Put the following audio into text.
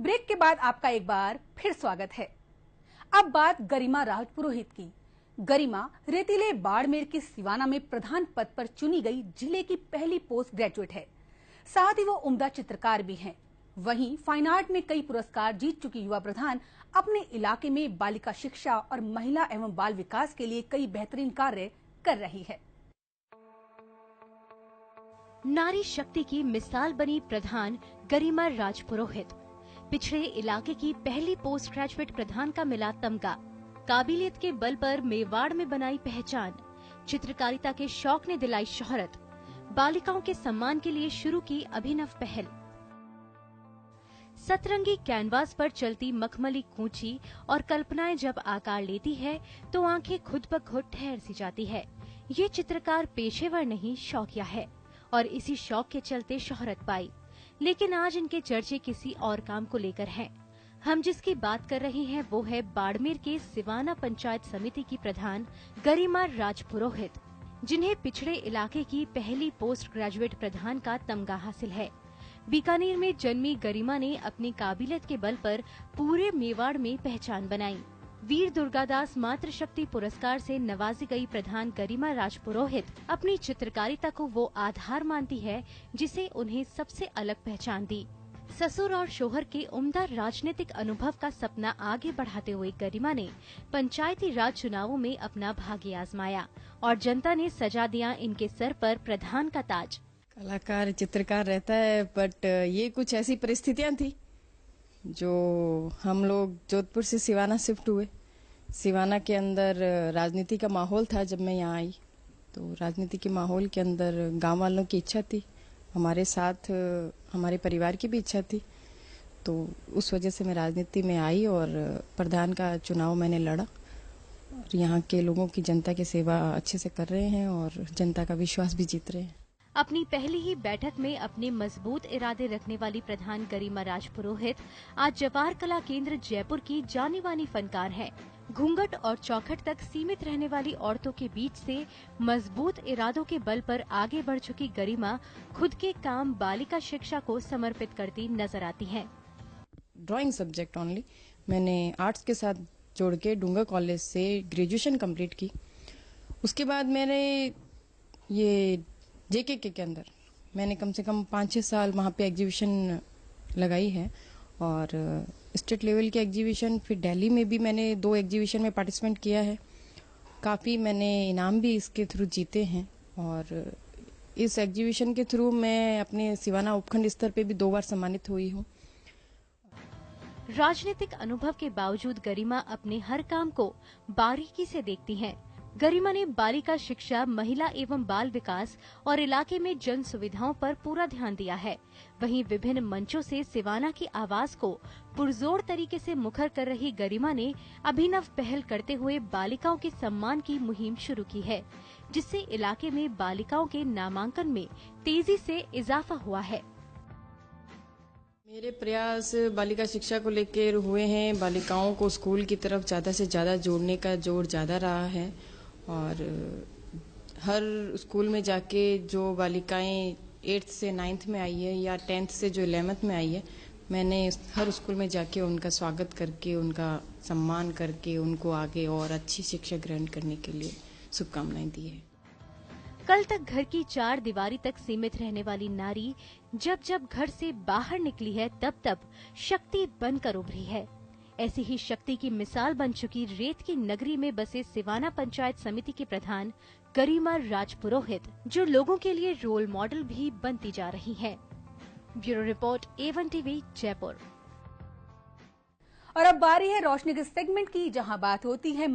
Break के बाद आपका एक बार फिर स्वागत है। अब बात गरिमा राजपुरोहित की। गरिमा रेतीले बाड़मेर के सिवाना में प्रधान पद पर चुनी गई जिले की पहली पोस्ट ग्रेजुएट है। साथ ही वो उम्दा चित्रकार भी हैं। वहीं फाइन आर्ट में कई पुरस्कार जीत चुकी युवा प्रधान अपने इलाके में बालिका शिक्षा और महिला एवं बाल विकास के लिए कई बेहतरीन कार्य कर रही है। नारी शक्ति की मिसाल बनी प्रधान गरिमा राजपुरोहित पिछड़े इलाके की पहली पोस्ट ग्रेजुएट प्रधान का मिला तमगा। काबिलियत के बल पर मेवाड़ में बनाई पहचान, चित्रकारिता के शौक ने दिलाई शोहरत, बालिकाओं के सम्मान के लिए शुरू की अभिनव पहल। सतरंगी कैनवास पर चलती मखमली कूंची और कल्पनाएं जब आकार लेती है तो आंखें खुद ब खुद ठहर सी जाती है। ये चित्रकार पेशेवर नहीं, शौकिया है और इसी शौक के चलते शोहरत पाई। लेकिन आज इनके चर्चे किसी और काम को लेकर हैं। हम जिसकी बात कर रहे हैं वो है बाड़मेर के सिवाना पंचायत समिति की प्रधान गरिमा राजपुरोहित, जिन्हें पिछड़े इलाके की पहली पोस्ट ग्रेजुएट प्रधान का तमगा हासिल है। बीकानेर में जन्मी गरिमा ने अपनी काबिलियत के बल पर पूरे मेवाड़ में पहचान बनाई। वीर दुर्गादास मातृशक्ति पुरस्कार से नवाजी गई प्रधान गरिमा राजपुरोहित अपनी चित्रकारिता को वो आधार मानती है जिसे उन्हें सबसे अलग पहचान दी। ससुर और शोहर के उम्दा राजनीतिक अनुभव का सपना आगे बढ़ाते हुए गरिमा ने पंचायती राज चुनावों में अपना भाग्य आजमाया और जनता ने सजा दिया इनके सर पर प्रधान का ताज। कलाकार चित्रकार रहता है, बट ये कुछ ऐसी परिस्थितियां थी जो हम लोग जोधपुर से सिवाना शिफ्ट हुए। सिवाना के अंदर राजनीति का माहौल था। जब मैं यहाँ आई तो राजनीति के माहौल के अंदर गांव वालों की इच्छा थी, हमारे साथ हमारे परिवार की भी इच्छा थी, तो उस वजह से मैं राजनीति में आई और प्रधान का चुनाव मैंने लड़ा और यहाँ के लोगों की, जनता की सेवा अच्छे से कर रहे हैं और जनता का विश्वास भी जीत रहे हैं। अपनी पहली ही बैठक में अपने मजबूत इरादे रखने वाली प्रधान गरिमा राजपुरोहित आज जवाहर कला केंद्र जयपुर की जानी मानी फनकार है। घूंघट और चौखट तक सीमित रहने वाली औरतों के बीच से मजबूत इरादों के बल पर आगे बढ़ चुकी गरिमा खुद के काम बालिका शिक्षा को समर्पित करती नजर आती हैं। ड्राइंग सब्जेक्ट ओनली मैंने आर्ट्स के साथ जोड़ के डूंगर कॉलेज से ग्रेजुएशन कंप्लीट की। उसके बाद मैंने ये जेके के अंदर मैंने कम से कम 5-6 साल वहाँ पे एग्जीबिशन लगाई है और स्टेट लेवल के एग्जीबिशन, फिर दिल्ली में भी मैंने 2 एग्जीबिशन में पार्टिसिपेट किया है। काफ़ी मैंने इनाम भी इसके थ्रू जीते हैं और इस एग्जीबिशन के थ्रू मैं अपने सिवाना उपखंड स्तर पे भी 2 बार सम्मानित हुई हूँ। राजनीतिक अनुभव के बावजूद गरिमा अपने हर काम को बारीकी से देखती हैं। गरिमा ने बालिका शिक्षा, महिला एवं बाल विकास और इलाके में जन सुविधाओं पर पूरा ध्यान दिया है। वहीं विभिन्न मंचों से सिवाना की आवाज को पुरजोर तरीके से मुखर कर रही गरिमा ने अभिनव पहल करते हुए बालिकाओं के सम्मान की मुहिम शुरू की है, जिससे इलाके में बालिकाओं के नामांकन में तेजी से इजाफा हुआ है। मेरे प्रयास बालिका शिक्षा को लेकर हुए हैं। बालिकाओं को स्कूल की तरफ ज़्यादा से ज़्यादा जोड़ने का जोर ज़्यादा रहा है और हर स्कूल में जाके जो बालिकाएं 8th से 9th में आई है या 10th से जो 11th में आई है, मैंने हर स्कूल में जाके उनका स्वागत करके, उनका सम्मान करके उनको आगे और अच्छी शिक्षा ग्रहण करने के लिए शुभकामनाएं दी है। कल तक घर की 4 दीवारी तक सीमित रहने वाली नारी जब जब घर से बाहर निकली है तब तब शक्ति बनकर उभरी है। ऐसी ही शक्ति की मिसाल बन चुकी रेत की नगरी में बसे सिवाना पंचायत समिति के प्रधान गरिमा राजपुरोहित, जो लोगों के लिए रोल मॉडल भी बनती जा रही हैं। Bureau report A1 TV Jaipur. और अब बारी है रोशनी के सेगमेंट की, जहां बात होती है